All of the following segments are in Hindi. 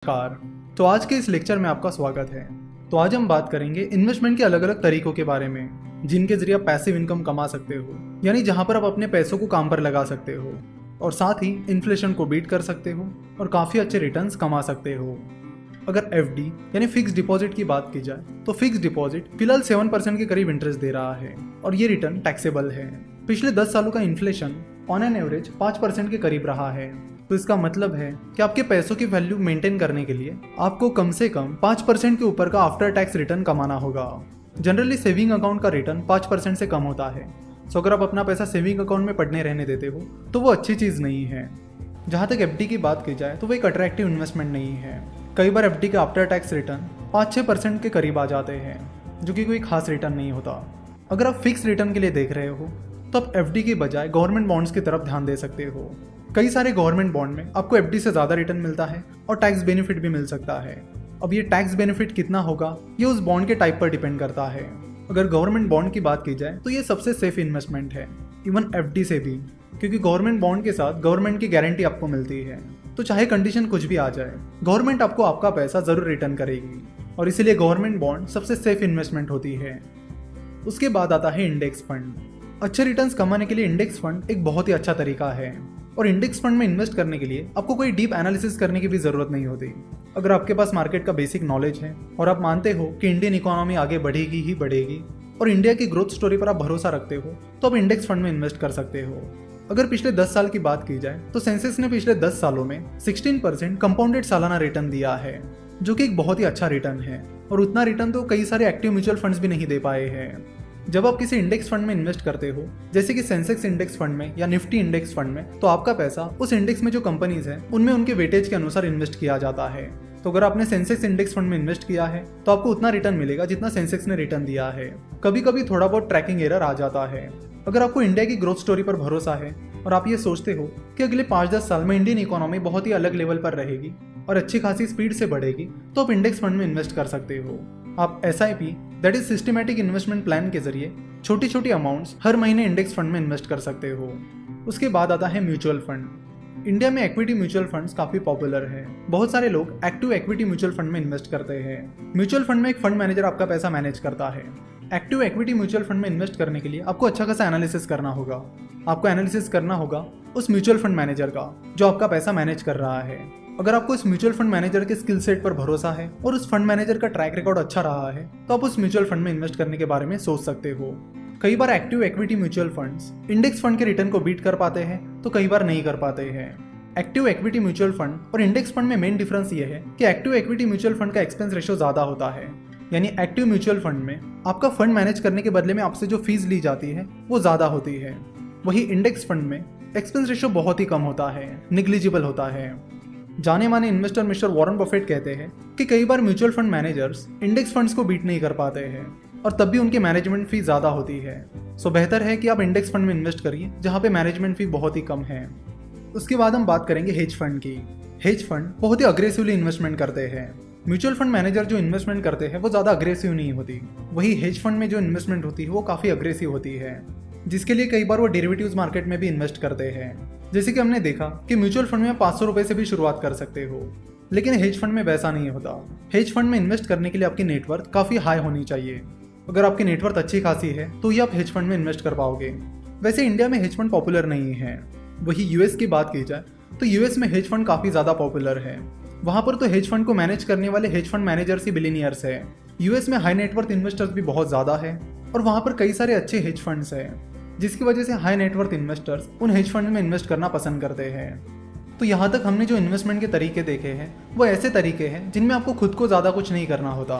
नमस्कार। तो आज के इस लेक्चर में आपका स्वागत है। तो आज हम बात करेंगे इन्वेस्टमेंट के अलग अलग तरीकों के बारे में, जिनके जरिए आप पैसिव इनकम कमा सकते हो, यानी जहां पर आप अपने पैसों को काम पर लगा सकते हो और साथ ही इन्फ्लेशन को बीट कर सकते हो और काफ़ी अच्छे रिटर्न्स कमा सकते हो। अगर एफडी यानी फिक्स डिपॉजिट की बात की जाए तो फिक्स डिपॉजिट फिलहाल 7% के करीब इंटरेस्ट दे रहा है और ये रिटर्न टैक्सेबल है। पिछले 10 सालों का इन्फ्लेशन ऑन एन एवरेज 5% के करीब रहा है। तो इसका मतलब है कि आपके पैसों की वैल्यू मेंटेन करने के लिए आपको कम से कम 5% के ऊपर का आफ्टर टैक्स रिटर्न कमाना होगा। जनरली सेविंग अकाउंट का रिटर्न 5% से कम होता है। सो अगर आप अपना पैसा सेविंग अकाउंट में पड़ने रहने देते हो तो वो अच्छी चीज़ नहीं है। जहाँ तक एफडी की बात की जाए तो वो एक अट्रैक्टिव इन्वेस्टमेंट नहीं है। कई बार एफडी के आफ्टर टैक्स रिटर्न 5-6% के करीब आ जाते हैं, जो कि कोई खास रिटर्न नहीं होता। अगर आप फिक्स रिटर्न के लिए देख रहे हो तो आप एफडी की बजाय गवर्नमेंट बॉन्ड्स की तरफ ध्यान दे सकते हो। कई सारे गवर्नमेंट बॉन्ड में आपको एफडी से ज़्यादा रिटर्न मिलता है और टैक्स बेनिफिट भी मिल सकता है। अब ये टैक्स बेनिफिट कितना होगा ये उस बॉन्ड के टाइप पर डिपेंड करता है। अगर गवर्नमेंट बॉन्ड की बात की जाए तो ये सबसे सेफ इन्वेस्टमेंट है, इवन एफडी से भी, क्योंकि गवर्नमेंट बॉन्ड के साथ गवर्नमेंट की गारंटी आपको मिलती है। तो चाहे कंडीशन कुछ भी आ जाए, गवर्नमेंट आपको आपका पैसा जरूर रिटर्न करेगी और इसीलिए गवर्नमेंट बॉन्ड सबसे सेफ इन्वेस्टमेंट होती है। उसके बाद आता है इंडेक्स फंड। अच्छे रिटर्न्स कमाने के लिए इंडेक्स फंड एक बहुत ही अच्छा तरीका है और इंडेक्स फंड में इन्वेस्ट करने के लिए आपको कोई डीप एनालिसिस करने की भी जरूरत नहीं होती। अगर आपके पास मार्केट का बेसिक नॉलेज है और आप मानते हो कि इंडियन इकोनॉमी आगे बढ़ेगी ही बढ़ेगी और इंडिया की ग्रोथ स्टोरी पर आप भरोसा रखते हो, तो आप इंडेक्स फंड में इन्वेस्ट कर सकते हो। अगर पिछले 10 साल की बात की जाए तो सेंसेक्स ने पिछले 10 सालों में 16% कंपाउंडेड सालाना रिटर्न दिया है, जो कि एक बहुत ही अच्छा रिटर्न है और उतना रिटर्न तो कई सारे एक्टिव म्यूचुअल फंड्स भी नहीं दे पाए हैं। जब आप किसी इंडेक्स फंड में इन्वेस्ट करते हो, जैसे कि सेंसेक्स इंडेक्स फंड में या निफ्टी इंडेक्स फंड में, तो आपका पैसा उस इंडेक्स में जो कंपनीज हैं उनमें उनके वेटेज के अनुसार इन्वेस्ट किया जाता है। तो अगर आपने सेंसेक्स इंडेक्स फंड में इन्वेस्ट किया है तो आपको उतना रिटर्न मिलेगा जितना सेंसेक्स ने रिटर्न दिया है। कभी कभी थोड़ा बहुत ट्रैकिंग एरर आ जाता है। अगर आपको इंडिया की ग्रोथ स्टोरी पर भरोसा है और आप ये सोचते हो कि अगले 5-10 साल में इंडियन इकोनॉमी बहुत ही अलग लेवल पर रहेगी और अच्छी खासी स्पीड से बढ़ेगी, तो आप इंडेक्स फंड में इन्वेस्ट कर सकते हो। आप SIP that is systematic investment plan के जरिए छोटी छोटी अमाउंट्स हर महीने इंडेक्स फंड में इन्वेस्ट कर सकते हो। उसके बाद आता है म्यूचुअल फंड। इंडिया में इक्विटी म्यूचुअल फंड्स काफी पॉपुलर है। बहुत सारे लोग एक्टिव इक्विटी म्यूचुअल फंड में इन्वेस्ट करते हैं। म्यूचुअल फंड में एक फंड मैनेजर आपका पैसा मैनेज करता है। एक्टिव इक्विटी म्यूचुअल फंड में इन्वेस्ट करने के लिए आपको अच्छा खासा एनालिसिस करना होगा। आपको एनालिसिस करना होगा उस म्यूचुअल फंड मैनेजर का जो आपका पैसा मैनेज कर रहा है। अगर आपको इस म्यूचुअल फंड मैनेजर के स्किल सेट पर भरोसा है और उस फंड मैनेजर का ट्रैक रिकॉर्ड अच्छा रहा है, तो आप उस म्यूचुअल फंड में इन्वेस्ट करने के बारे में सोच सकते हो। कई बार active equity mutual funds index fund के रिटर्न को बीट कर पाते हैं तो कई बार नहीं कर पाते हैं। एक्टिव इक्विटी म्यूचुअल फंड और इंडेक्स फंड में मेन डिफरेंस ये है कि एक्टिव इक्विटी म्यूचुअल फंड का एक्सपेंस रेशियो ज्यादा होता है, यानी एक्टिव म्यूचुअल फंड में आपका फंड मैनेज करने के बदले में आपसे जो फीस ली जाती है वो ज्यादा होती है। वही इंडेक्स फंड में एक्सपेंस रेशियो बहुत ही कम होता है, निग्लिजिबल होता है। जाने माने इन्वेस्टर मिस्टर वॉरेन बफेट कहते हैं कि कई बार mutual fund managers index funds को बीट नहीं कर पाते हैं और तब भी उनकी मैनेजमेंट फी ज्यादा होती है। सो बेहतर है कि आप इंडेक्स फंड में इन्वेस्ट करिए जहां पे मैनेजमेंट फी बहुत ही कम है। उसके बाद हम बात करेंगे हेज फंड की। हेज फंड बहुत ही अग्रेसिवली इन्वेस्टमेंट करते हैं। म्यूचुअल फंड मैनेजर जो इन्वेस्टमेंट करते हैं वो ज्यादा अग्रेसिव नहीं होती। वही हेज फंड में जो इन्वेस्टमेंट होती है वो काफी अग्रेसिव होती है, जिसके लिए कई बार वो डेरिवेटिव्स मार्केट में भी इन्वेस्ट करते हैं। जैसे कि हमने देखा कि म्यूचुअल फंड में 500 रुपए से भी शुरुआत कर सकते हो, लेकिन हेज फंड में वैसा नहीं होता। हेज फंड में इन्वेस्ट करने के लिए आपकी नेटवर्थ काफी हाई होनी चाहिए। अगर आपकी नेटवर्थ अच्छी खासी है तो ही आप हेज फंड में इन्वेस्ट कर पाओगे। वैसे इंडिया में हेज फंड पॉपुलर नहीं है। वही यूएस की बात की जाए तो यूएस में हेज फंड काफी ज्यादा पॉपुलर है। वहां पर तो हेज फंड को मैनेज करने वाले हेज फंड मैनेजर्स ही बिलियनियर्स है। यूएस में हाई नेटवर्थ इन्वेस्टर्स भी बहुत ज्यादा है और वहां पर कई सारे अच्छे हेज फंड्स है, जिसकी वजह से हाई नेटवर्थ इन्वेस्टर्स उन हेज फंड में इन्वेस्ट करना पसंद करते हैं। तो यहाँ तक हमने जो इन्वेस्टमेंट के तरीके देखे हैं वो ऐसे तरीके हैं जिनमें आपको खुद को ज़्यादा कुछ नहीं करना होता।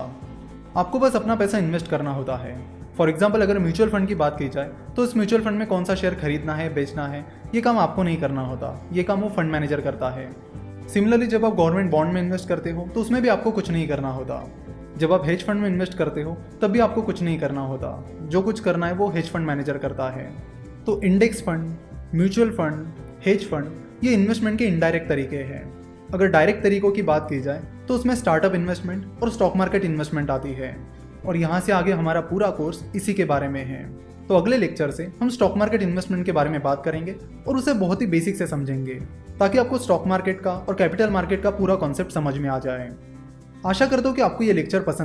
आपको बस अपना पैसा इन्वेस्ट करना होता है। फॉर एग्जाम्पल अगर म्यूचुअल फंड की बात की जाए तो उस म्यूचुअल फंड में कौन सा शेयर खरीदना है, बेचना है, ये काम आपको नहीं करना होता। ये काम वो फंड मैनेजर करता है। सिमिलरली जब आप गवर्नमेंट बॉन्ड में इन्वेस्ट करते हो तो उसमें भी आपको कुछ नहीं करना होता। जब आप हेज फंड में इन्वेस्ट करते हो तब भी आपको कुछ नहीं करना होता। जो कुछ करना है वो हेज फंड मैनेजर करता है। तो index fund, mutual fund, hedge fund ये इन्वेस्टमेंट के इनडायरेक्ट तरीके हैं। अगर डायरेक्ट तरीकों की बात की जाए तो उसमें स्टार्टअप इन्वेस्टमेंट और स्टॉक मार्केट इन्वेस्टमेंट आती है और यहाँ से आगे हमारा पूरा कोर्स इसी के बारे में है। तो अगले लेक्चर से हम स्टॉक मार्केट इन्वेस्टमेंट के बारे में बात करेंगे और उसे बहुत ही बेसिक से समझेंगे। ताकि आपको स्टॉक मार्केट का और कैपिटल मार्केट का पूरा कॉन्सेप्ट समझ में आ जाए। आशा करता हूँ कि आपको ये लेक्चर पसंद